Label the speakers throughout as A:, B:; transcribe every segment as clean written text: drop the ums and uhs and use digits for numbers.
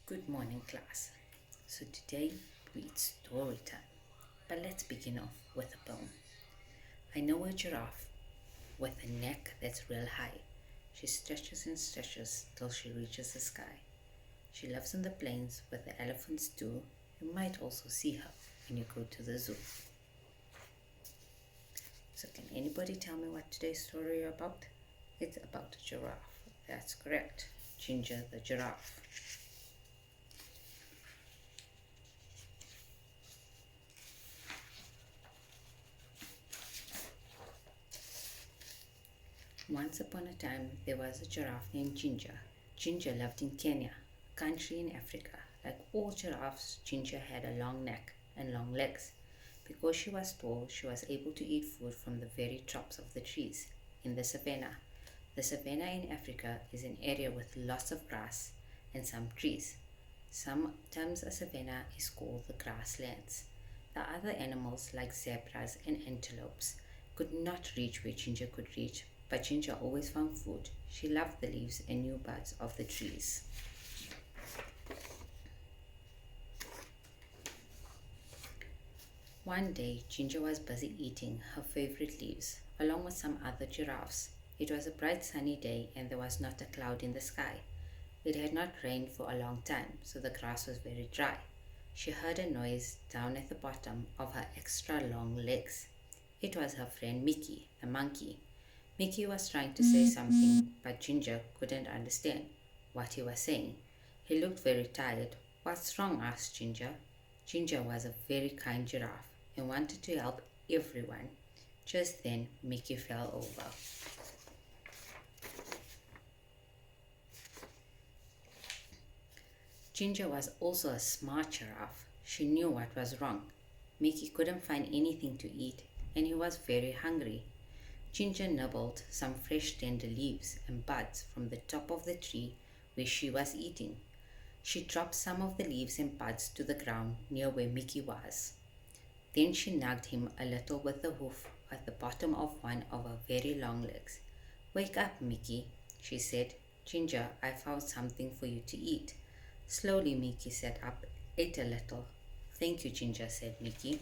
A: Good morning, class. So today it's story time. But let's begin off with a poem. I know a giraffe with a neck that's real high. She stretches and stretches till she reaches the sky. She lives in the plains where the elephants do. You might also see her when you go to the zoo. So can anybody tell me what today's story is about? It's about a giraffe. That's correct. Ginger the giraffe. Once upon a time, there was a giraffe named Ginger. Ginger lived in Kenya, a country in Africa. Like all giraffes, Ginger had a long neck and long legs. Because she was tall, she was able to eat food from the very tops of the trees in the savannah. The savannah in Africa is an area with lots of grass and some trees. Sometimes a savannah is called the grasslands. The other animals, like zebras and antelopes, could not reach where Ginger could reach, but Ginger always found food. She loved the leaves and new buds of the trees. One day, Ginger was busy eating her favorite leaves, along with some other giraffes. It was a bright sunny day and there was not a cloud in the sky. It had not rained for a long time, so the grass was very dry. She heard a noise down at the bottom of her extra long legs. It was her friend Mickey, the monkey. Mickey was trying to say something, but Ginger couldn't understand what he was saying. He looked very tired. What's wrong? Asked Ginger. Ginger was a very kind giraffe and wanted to help everyone. Just then, Mickey fell over. Ginger was also a smart giraffe. She knew what was wrong. Mickey couldn't find anything to eat and he was very hungry. Ginger nibbled some fresh tender leaves and buds from the top of the tree where she was eating. She dropped some of the leaves and buds to the ground near where Mickey was. Then she nagged him a little with the hoof at the bottom of one of her very long legs. Wake up, Mickey, she said. Ginger, I found something for you to eat. Slowly Mickey sat up, ate a little. Thank you, Ginger, said Mickey.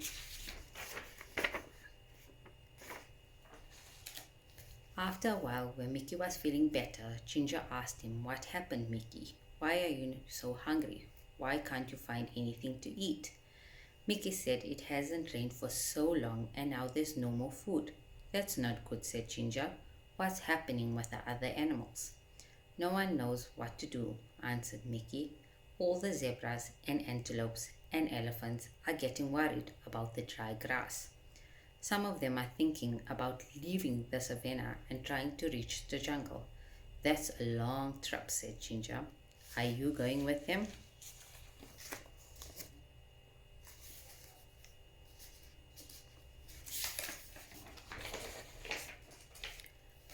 A: After a while, when Mickey was feeling better, Ginger asked him, What happened, Mickey? Why are you so hungry? Why can't you find anything to eat? Mickey said it hasn't rained for so long and now there's no more food. That's not good, said Ginger. What's happening with the other animals? No one knows what to do, answered Mickey. All the zebras and antelopes and elephants are getting worried about the dry grass. Some of them are thinking about leaving the savannah and trying to reach the jungle. That's a long trip, said Ginger. Are you going with them?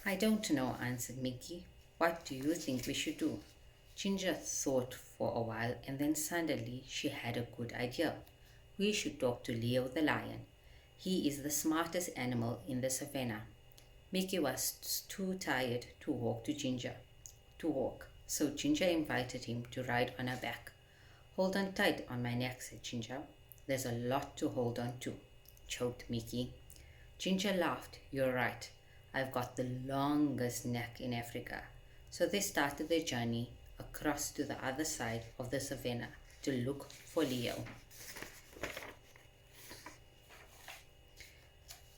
A: I don't know, answered Mickey. What do you think we should do? Ginger thought for a while and then suddenly she had a good idea. We should talk to Leo the lion. He is the smartest animal in the savannah. Mickey was too tired to walk, so Ginger invited him to ride on her back. Hold on tight on my neck, said Ginger. There's a lot to hold on to, choked Mickey. Ginger laughed. You're right. I've got the longest neck in Africa. So they started their journey across to the other side of the savannah to look for Leo.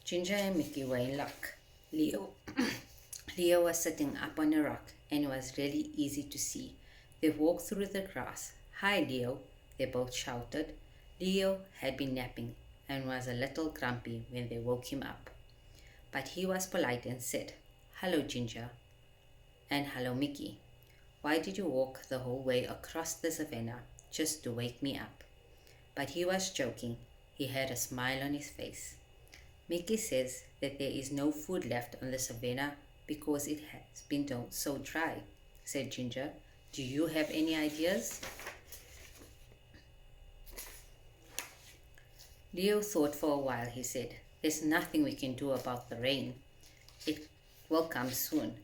A: Ginger and Mickey were in luck. Leo was sitting up on a rock and it was really easy to see. They walked through the grass. Hi, Leo, they both shouted. Leo had been napping and was a little grumpy when they woke him up. But he was polite and said, Hello, Ginger, and hello, Mickey. Why did you walk the whole way across the savannah just to wake me up? But he was joking. He had a smile on his face. Mickey says that there is no food left on the savannah because it has been so dry, said Ginger. Do you have any ideas? Leo thought for a while. He said, There's nothing we can do about the rain. It will come soon,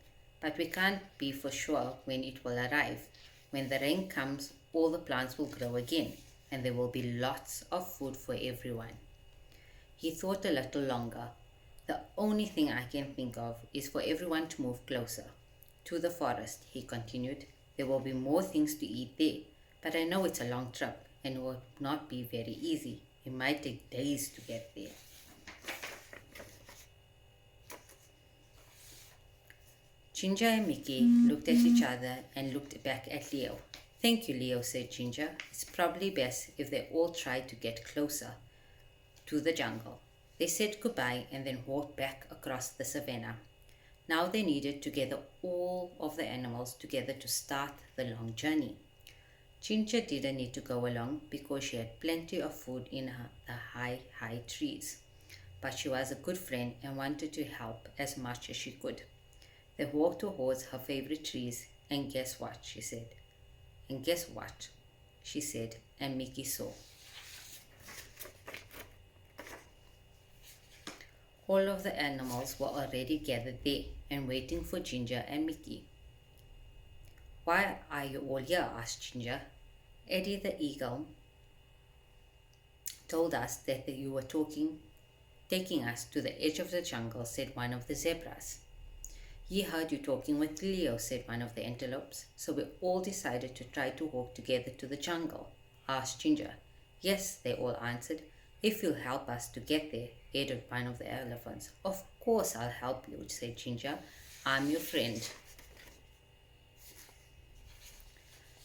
A: but we can't be for sure when it will arrive. When the rain comes, all the plants will grow again, and there will be lots of food for everyone. He thought a little longer. The only thing I can think of is for everyone to move closer. To the forest, he continued. There will be more things to eat there, but I know it's a long trip and it will not be very easy. It might take days to get there. Ginger and Mickey looked at each other and looked back at Leo. Thank you, Leo, said Ginger. It's probably best if they all try to get closer to the jungle. They said goodbye and then walked back across the savannah. Now they needed to gather all of the animals together to start the long journey. Ginger didn't need to go along because she had plenty of food in the high trees. But she was a good friend and wanted to help as much as she could. They walked towards her favorite trees, and guess what, she said. And guess what, she said, and Mickey saw. All of the animals were already gathered there and waiting for Ginger and Mickey. Why are you all here? Asked Ginger. Eddie the eagle told us that you were taking us to the edge of the jungle, said one of the zebras. He heard you talking with Leo, said one of the antelopes, so we all decided to try to walk together to the jungle, asked Ginger. Yes, they all answered. If you'll help us to get there, added one of the elephants. Of course I'll help you, said Ginger. I'm your friend.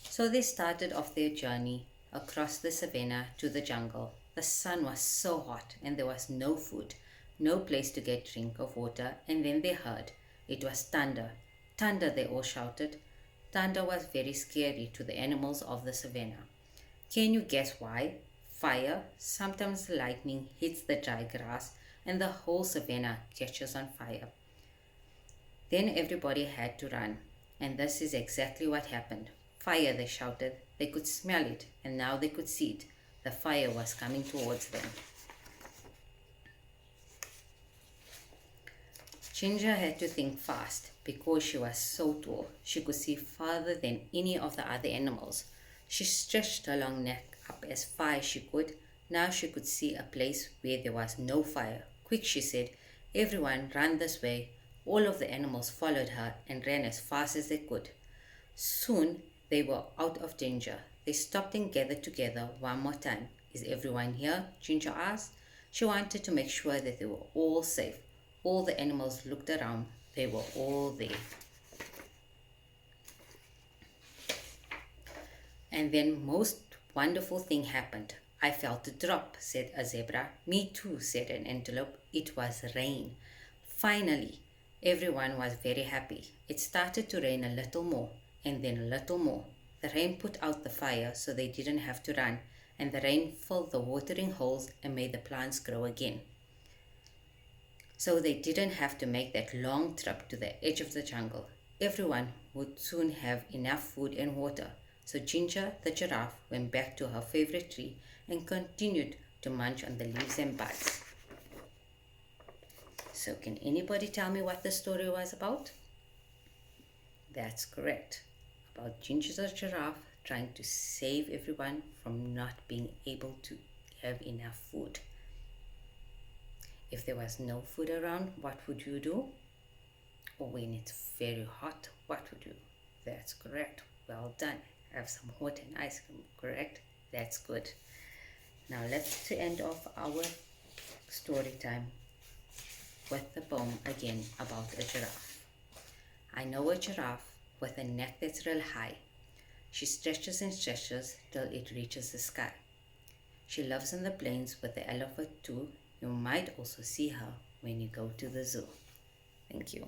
A: So they started off their journey across the savannah to the jungle. The sun was so hot and there was no food, no place to get drink of water, and then they heard. It was thunder. Thunder, they all shouted. Thunder was very scary to the animals of the savannah. Can you guess why? Fire. Sometimes lightning hits the dry grass and the whole savannah catches on fire. Then everybody had to run, and this is exactly what happened. Fire, they shouted. They could smell it, and now they could see it. The fire was coming towards them. Ginger had to think fast because she was so tall. She could see farther than any of the other animals. She stretched her long neck up as far as she could. Now she could see a place where there was no fire. Quick, she said. Everyone run this way. All of the animals followed her and ran as fast as they could. Soon they were out of danger. They stopped and gathered together one more time. Is everyone here? Ginger asked. She wanted to make sure that they were all safe. All the animals looked around. They were all there. And then most wonderful thing happened. I felt a drop, said a zebra. Me too, said an antelope. It was rain. Finally, everyone was very happy. It started to rain a little more, and then a little more. The rain put out the fire so they didn't have to run, and the rain filled the watering holes and made the plants grow again. So they didn't have to make that long trip to the edge of the jungle. Everyone would soon have enough food and water. So Ginger, the giraffe, went back to her favorite tree and continued to munch on the leaves and buds. So can anybody tell me what the story was about? That's correct. About Ginger the giraffe trying to save everyone from not being able to have enough food. If there was no food around, what would you do? Or when it's very hot, what would you do? That's correct. Well done. Have some hot and ice cream, correct? That's good. Now let's end off our story time with the poem again about a giraffe. I know a giraffe with a neck that's real high. She stretches and stretches till it reaches the sky. She lives in the plains with the elephant too. You might also see her when you go to the zoo. Thank you.